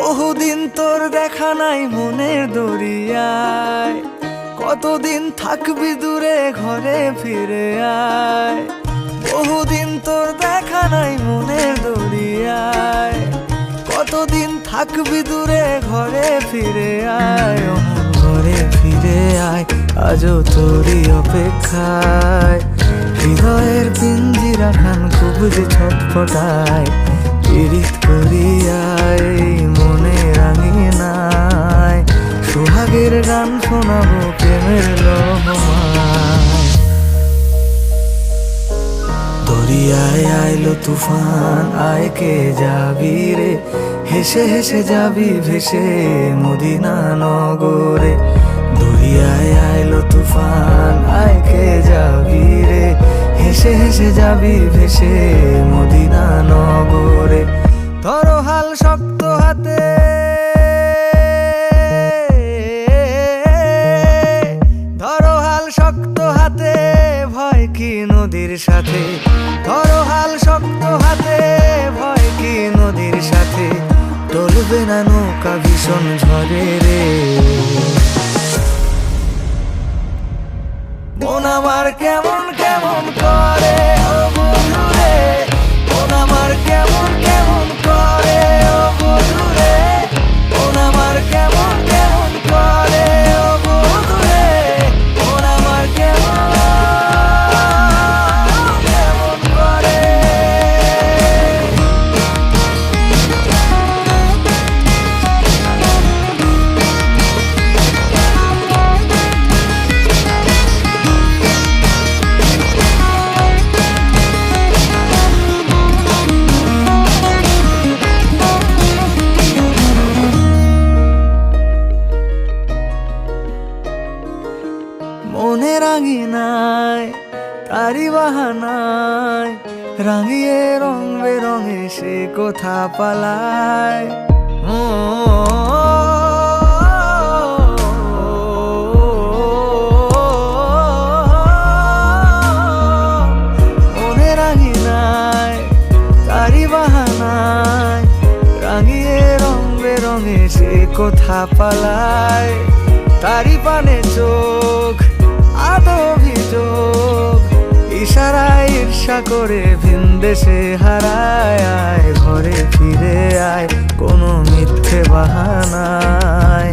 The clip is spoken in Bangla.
বহুদিন তোর দেখা নাই মনের দরিয়ায়, কতদিন থাকবি দূরে ঘরে ফিরে আয়। বহুদিন তোর দেখা নাই মনের দরিয়ায়, কতদিন থাকবি দূরে ঘরে ফিরে আয়। অমন ঘরে ফিরে আয়, আজও তোরই অপেক্ষায়। হৃদয়ের পিঞ্জিরা খান খুব যে ছটফটায়, পীড়িত করিয়ায় মনে রাঙিনায়। সোহাগের গান শোনাবো প্রেমের লহমায়। দরিয়ায় আইলো তুফান, আয় কে যাবি রে, হেসে হেসে যাবি ভেসে মদিনা নগরে। দরিয়ায় আইলো তুফান, আয় কে যাবি রে, হেসে হেসে যাবি ভেসে মদিনা নগরে। ধরো হাল শক্ত হাতে, ধরো হাল শক্ত হাতে, ভয় কি নদীর সাথে। ধরো হাল শক্ত হাতে, ভয় কি নদীর সাথে। টলবে না নৌকা ভীষণ ঝড়ে রে। মন আমার কেমন কেমন করে ও বন্ধু রে, মন আমার কেমন কেমন করে ও বন্ধু রে। মন আমার কেমন কেমন করে ও বন্ধু রে, মন আমার কেমন কেমন করে। মনে রাঙিনায় তারি বাহানায়, রাঙিয়ে রং বেরঙে সে কোথা পালায়। মনে রাঙিনায় তারি বাহানায়, রাঙিয়ে রং বেরঙে সে কোথা পালায়। তারি পানে চোখ আদো অভিযোগ, ইশারায় ঈর্ষা করে ভিন দেশে হারায়। আয় ঘরে ফিরে আয়, কোনো মিথ্যে বাহানায়।